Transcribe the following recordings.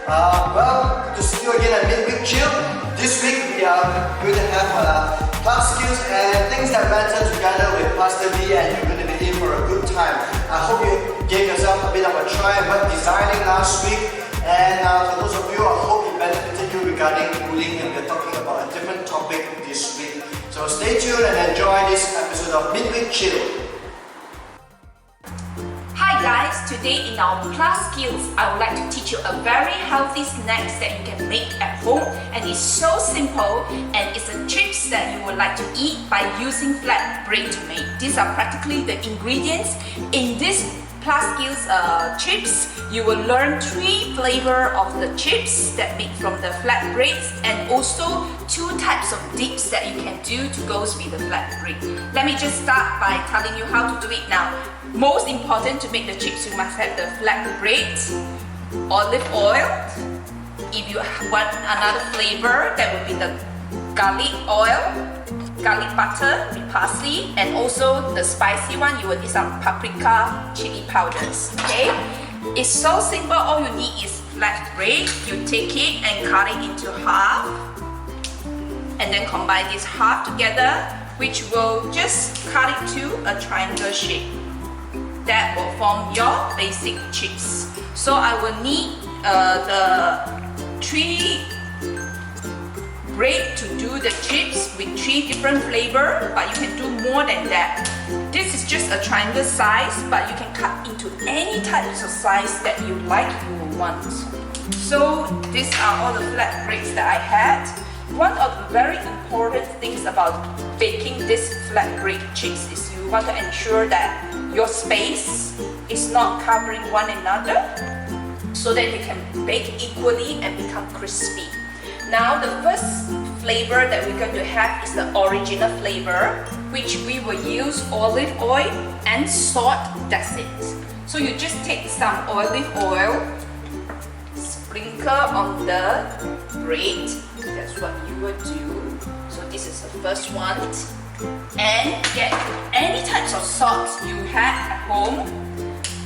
Well, good to see you again at Midweek Chill. This week we are going to have class skills and things that matter together with Pastor B, and you're going to be in for a good time. I hope you gave yourself a bit of a try at web designing last week, and for those of you, I hope it benefited you regarding bullying, and we're talking about a different topic this week. So stay tuned and enjoy this episode of Midweek Chill. Hi guys, today in our class skills, I would like to teach you a very healthy snack that you can make at home, and it's so simple, and it's a chips that you would like to eat by using flat bread to make. These are practically the ingredients. In this class skills chips, you will learn 3 flavors of the chips that make from the flat breads, and also 2 types of dips that you can do to go with the flat bread. Let me just start by telling you how to do it now. Most important to make the chips, you must have the flat bread, olive oil. If you want another flavor, that would be the garlic oil, garlic butter with parsley, and also the spicy one, you will need some paprika, chili powders. Okay? It's so simple. All you need is flat bread. You take it and cut it into half, and then combine this half together, which will just cut it to a triangle shape. That will form your basic chips. So I will need the 3 bread to do the chips with 3 different flavors, but you can do more than that. This is just a triangle size, but you can cut into any types of size that you like, you will want. So these are all the flat breads that I had. One of the very important things about baking this flat bread chips is you want to ensure that your space is not covering one another, so that you can bake equally and become crispy. Now the first flavor that we're going to have is the original flavor, which we will use olive oil and salt. That's it. So you just take some olive oil, sprinkle on the bread. That's what you will do. So this is the first one. And get any types of salt you have at home.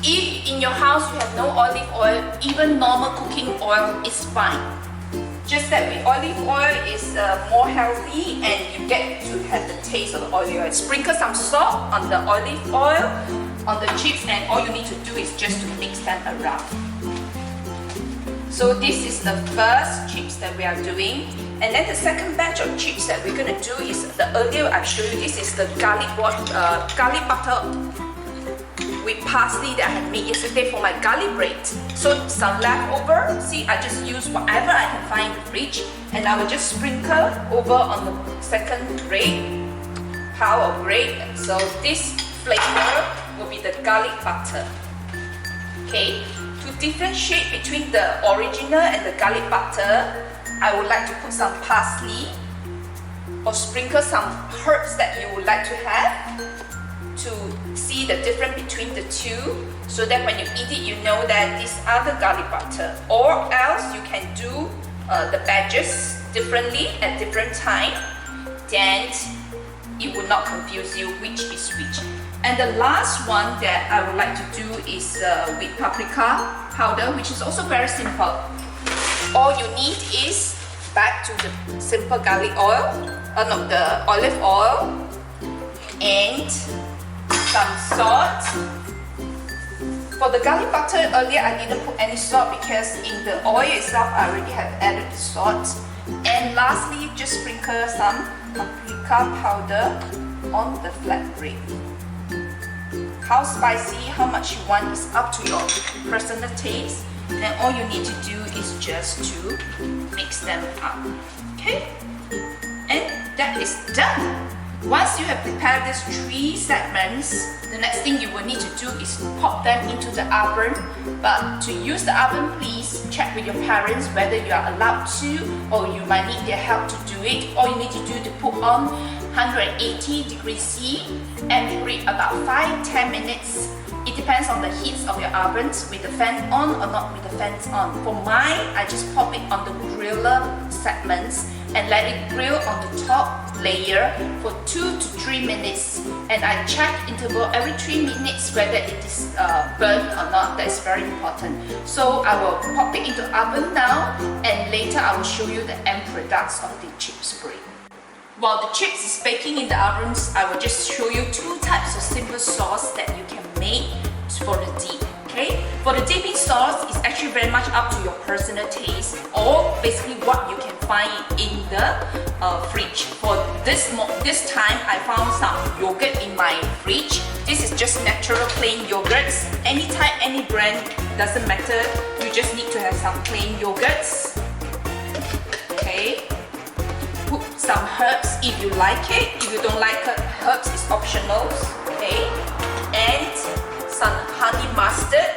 If in your house you have no olive oil, even normal cooking oil is fine. Just that with olive oil is more healthy, and you get to have the taste of the olive oil. Sprinkle some salt on the olive oil on the chips, and all you need to do is just to mix them around. So this is the first chips that we are doing. And then the second batch of chips that we're going to do is, the earlier I showed you, this is the garlic butter with parsley that I had made yesterday for my garlic bread. So some leftover, see, I just use whatever I can find in the fridge, and I will just sprinkle over on the second bread, pile of bread. So this flavor will be the garlic butter. Okay, to differentiate between the original and the garlic butter, I would like to put some parsley or sprinkle some herbs that you would like to have to see the difference between the two, so that when you eat it, you know that these are the garlic butter. Or else you can do the batches differently at different time, then it will not confuse you which is which. And the last one that I would like to do is with paprika powder, which is also very simple. All you need is back to the simple garlic oil, the olive oil, and some salt. For the garlic butter, earlier I didn't put any salt because in the oil itself I already have added the salt. And lastly, just sprinkle some paprika powder on the flat bread. How spicy, how much you want is up to your personal taste. Then all you need to do is just to mix them up. Okay? And that is done. Once you have prepared these 3 segments, the next thing you will need to do is pop them into the oven. But to use the oven, please check with your parents whether you are allowed to, or you might need their help to do it. All you need to do to put on 180 degrees C and put it about 5-10 minutes. It depends on the heat of your ovens, with the fan on or not with the fans on. For mine, I just pop it on the griller segments and let it grill on the top layer for 2 to 3 minutes. And I check interval every 3 minutes whether it is burnt or not. That's very important. So I will pop it into oven now, and later I will show you the end products of the chips bread. While the chips is baking in the ovens, I will just show you 2 types of simple sauce that you can make for the dip. Okay? For the dipping sauce, it's actually very much up to your personal taste, or basically what you can find in the fridge. For this time, I found some yogurt in my fridge. This is just natural plain yogurts. Any type, any brand, doesn't matter. You just need to have some plain yogurts. Okay? Put some herbs if you like it. If you don't like it, herbs is optional. Okay? And some honey mustard.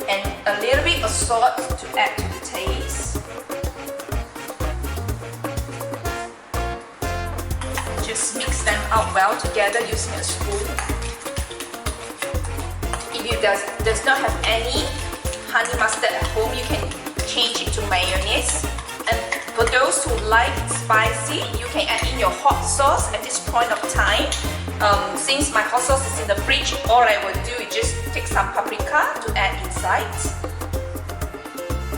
And a little bit of salt to add to the taste. Just mix them out well together using a spoon. If you does not have any honey mustard at home, you can change it to mayonnaise. And for those who like spicy, you can add in your hot sauce at this point of time. Since my hot sauce is in the fridge, all I will do is just take some paprika to add inside.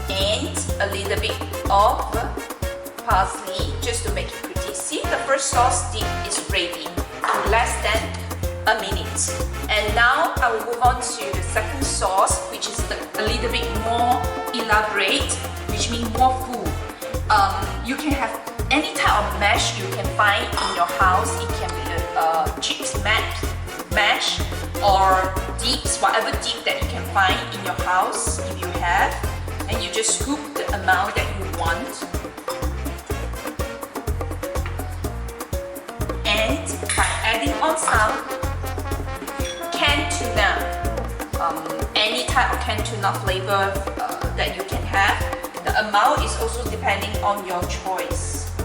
And a little bit of parsley just to make it pretty. See, the first sauce dip is ready in less than a minute. And now I will move on to the second sauce, which is a little bit more elaborate, which means more full. You can have any type of mash you can find in your house. It can be a chips mash or dips, whatever dip that you can find in your house if you have. And you just scoop the amount that you want. And by adding on some canned tuna, any type of canned tuna flavor that you can have. The amount is also depending on your choice.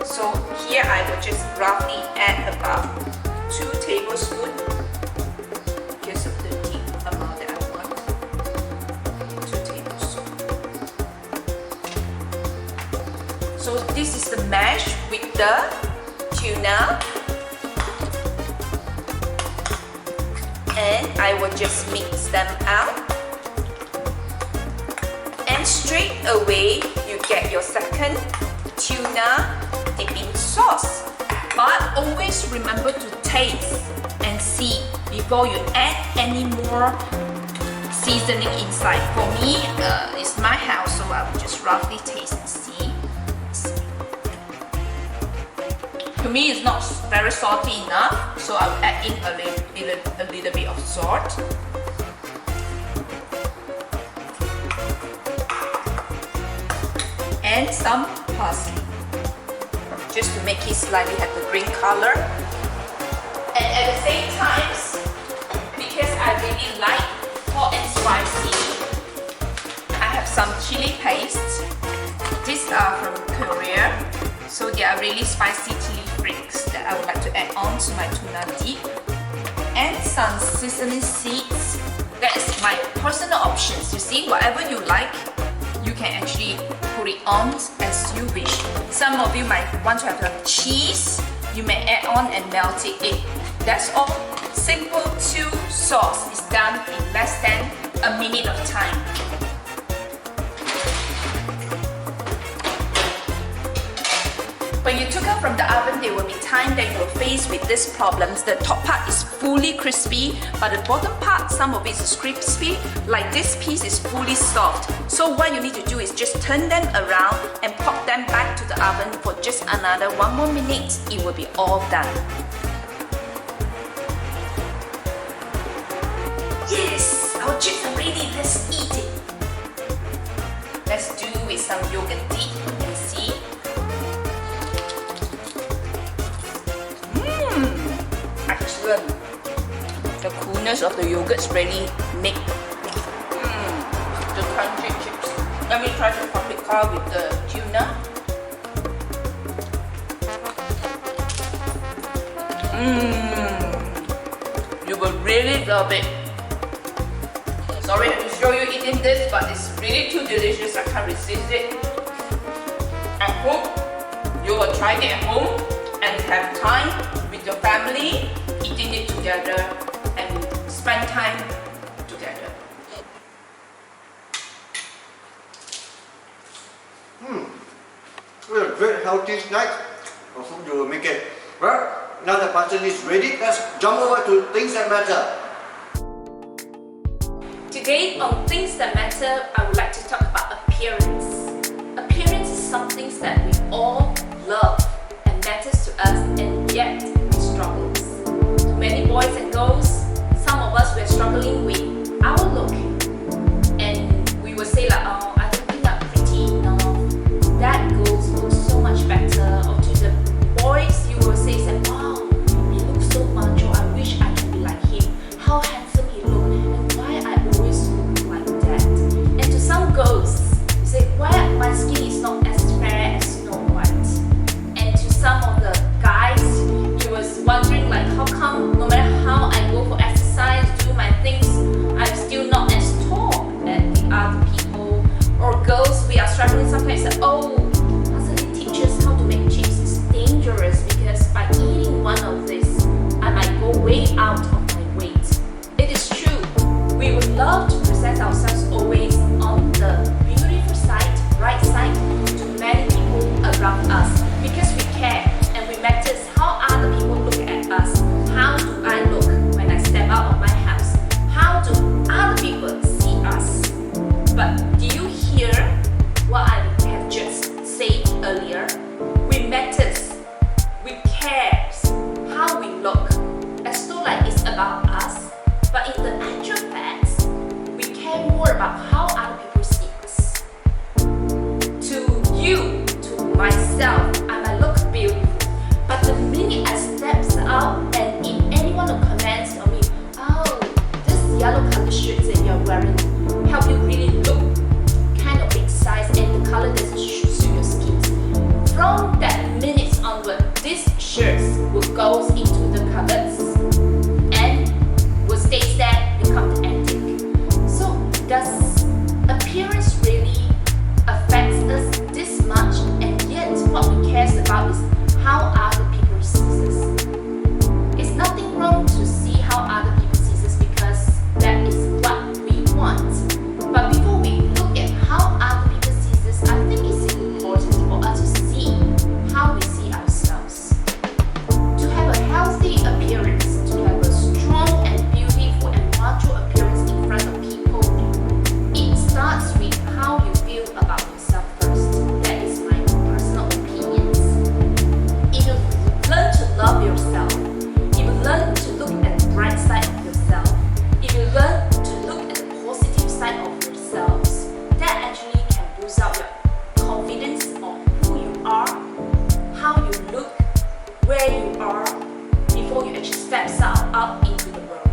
So here I will just roughly add about 2 tablespoons because of the deep amount that I want. 2 tablespoons. So this is the mash with the tuna. And I will just mix them out. And straight away, you get your second tuna dipping sauce. But always remember to taste and see before you add any more seasoning inside. For me, it's my house, so I will just roughly taste and see. To me, it's not very salty enough, so I'll add in a little bit of salt. And some parsley, just to make it slightly have the green color. And at the same time, because I really like hot and spicy, I have some chili paste. These are from Korea, so they are really spicy chili flakes that I would like to add on to my tuna dip. And some sesame seeds. That is my personal options. You see, whatever you like, you can actually put it on as you wish. Some of you might want to have some cheese. You may add on and melt it. That's all. Simple 2 sauce is done in less than a minute of time. When you took out from the oven, there will be time that you will face with these problems. The top part is fully crispy, but the bottom part, some of it is crispy, like this piece is fully soft. So what you need to do is just turn them around and pop them back to the oven for just another 1 more minute. It will be all done. Yes, our chips are ready. Let's eat it. Let's do with some yogurt dip and see. Excellent. The coolness of the yogurt really make the crunchy chips. Let me try the paprika with the tuna. You will really love it. Sorry I have to show you eating this, but it's really too delicious. I can't resist it. I hope you will try it at home and have time with your family, eating it together and spend time together. What a great healthy snack. I hope you will make it. Well, now the pasta is ready, let's jump over to things that matter. Today on Things That Matter, I would like to talk about appearance. Appearance is something that we all love and matters to us, and yet we struggle. To many boys and girls, some of us were struggling with our look, and we will say like, oh, I don't think I'm pretty enough. That girls look so much better. Or to the boys, you will say, wow, he looks so macho. I wish I can be like him. How handsome he looks, and why I always look like that. And to some girls, you say, why my skin is not as fair as Snow White. And to some of the guys, you was wondering like, how come no matter how I go for exercise, do my things, I'm still not as tall as the other people. Or girls, we are struggling sometimes. Oh, Pastor teaches how to make chips is dangerous because by eating one of this, I might go way out of my weight. It is true. We would love to present ourselves always on the beautiful side, right side to many people around us because we care and we matters how other people look at us. How do I look when I step out of my house? How do other people see us? But do you hear what I have just said earlier? We matters, we cares how we look, as though like it's about us. But in the actual facts, we care more about how other people see us. To you, to myself, I might look beautiful, but the minute I steps out and if anyone will comment on me, oh, this yellow color shirt that you're wearing help you really look kind of big size and the color doesn't suit your skin. From that minute onward, these shirts will go into the cupboards and will stay there, become antique. So does appearance really affects us this much, and yet what we cares about is how other people see us? It's nothing wrong to see how other people see us because that is what we want. But before we look at how other people see us, I think it's important for us to see how we see ourselves. To have a healthy appearance, to have a strong and beautiful and mature appearance in front of people, it starts with how you feel about yourself first. That is my personal opinions. If you learn to love yourself, if you learn to look at the bright side of yourself, if you learn to look at the positive side of yourselves, that actually can boost up your confidence of who you are, how you look, where you are before you actually step out into the world.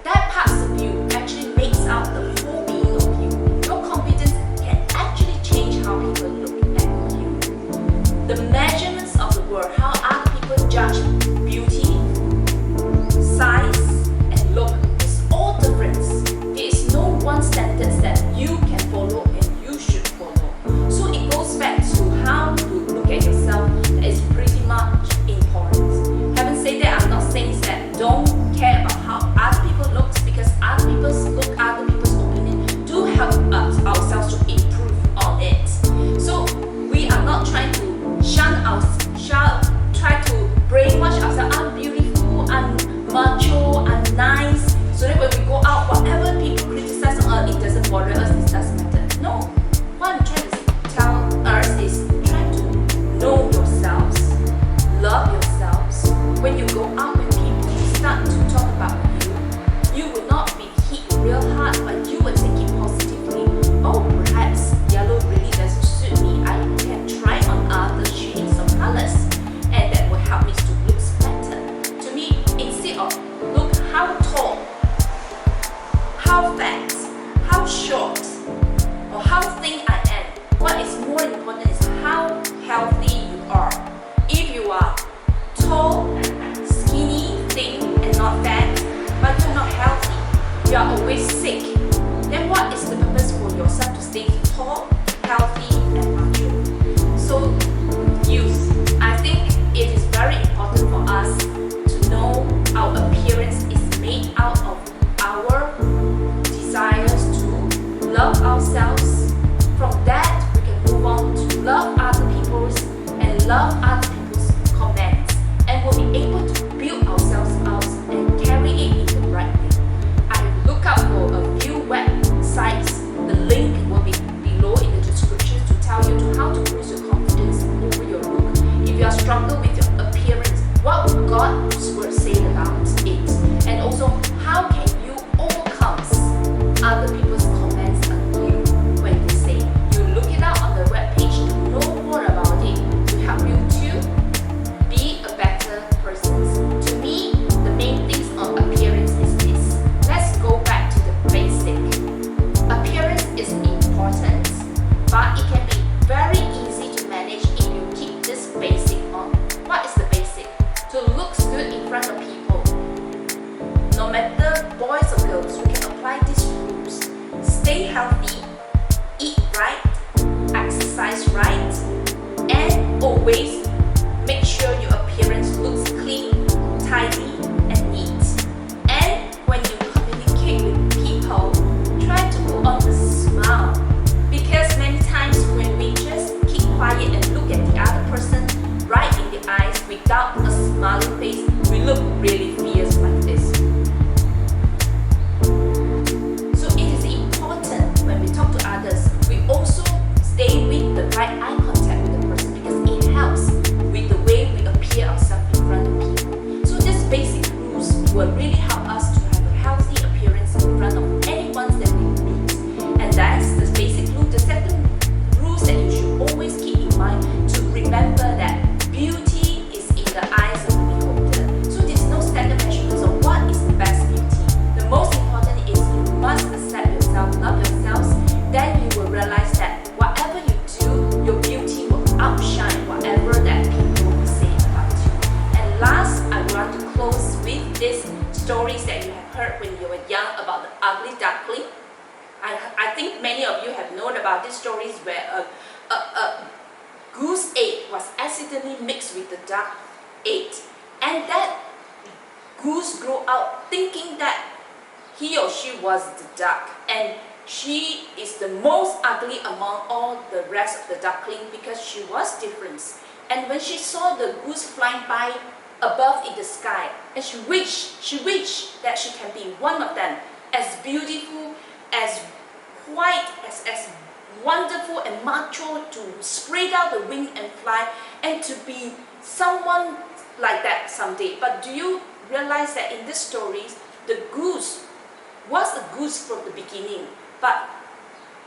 That parts of you actually makes out the whole being of you. Your confidence can actually change how people look at you. The measurements of the world, how other people judge beauty, size, and look is all different. There is no one standard that you can follow and you should follow. So it goes back to how you look at yourself that is pretty much important. Having said that, I'm not saying that don't care about how other people look because other people's look, other people's opinion do help us ourselves to improve on it. So we are not trying to try to brainwash ourselves. I'm beautiful, I'm macho, I'm nice. So that when we go out, whatever people criticize on us, it doesn't bother us, it doesn't matter. No. What I'm trying to tell us is try to know yourselves, love yourselves. When you go out with people, you start to talk about you. You will not be hit real hard, but you will take it positively. Oh, perhaps yellow really doesn't suit me. I can try on other shades of colors, and that will help me to look better. To me, instead of look how tall, how fat, how short, or how thin I am, what is more important is how healthy you are. If you are tall, skinny, thin, and not fat, but you're not healthy, you are always sick, out of our desires to love ourselves. From that, we can move on to love other people's and love other people's comments, and we'll be able to build ourselves out and carry it in the right way. I look up for a few websites. The link will be below in the description to tell you how to boost your confidence over your look. If you are struggling with your appearance, what would God's word say about it? And also, how can you overcome other people's comments on you when they say? You look it up on the webpage to know more about it to help you to be a better person. To me, the main things on appearance is this. Let's go back to the basic. Appearance is important, but it can be very easy to manage if you keep this basic on. What is the basic? To look good in front of people. No matter boys or girls, we can apply these rules. Stay healthy, eat right, exercise right, and always make sure your appearance looks clean, tidy, and neat. And when you communicate with people, try to put on a smile. Because many times when we just keep quiet and look at the other person right in the eyes without a smiling face, we look really fierce like this. So it is important when we talk to others, we also stay with the right eye contact with the person, because it helps with the way we appear ourselves in front of people. So these basic rules will really help us to have a healthy appearance in front of anyone that we meet. And that's the basic rule. The second rules that you should always keep in mind, to remember that beauty is in the eyes of the beholder. So there's no standard measurements of what is the best beauty. The most important is you must accept yourself, love yourselves. Then you will realize that whatever you do, your beauty will outshine whatever that people will say about you. And last, I want to close with these stories that you have heard when you were young about the ugly duckling. I think many of you have known about these stories where a goose egg was accidentally mixed with the duck egg, and that goose grew out thinking that he or she was the duck, and she is the most ugly among all the rest of the duckling because she was different. And when she saw the goose flying by above in the sky, and she wished that she can be one of them, as beautiful, as white, as wonderful and macho, to spread out the wing and fly, and to be someone like that someday. But do you realize that in these stories, the goose was a goose from the beginning, but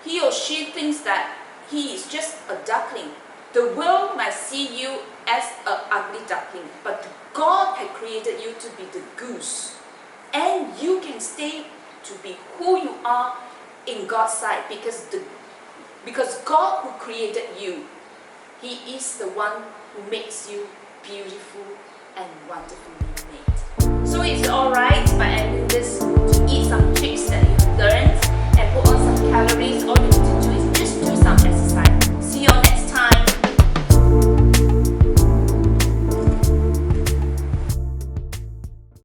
he or she thinks that he is just a duckling. The world might see you as an ugly duckling, but God had created you to be the goose, and you can stay to be who you are in God's sight, because God who created you, He is the one who makes you beautiful and wonderfully made. So it's alright by ending this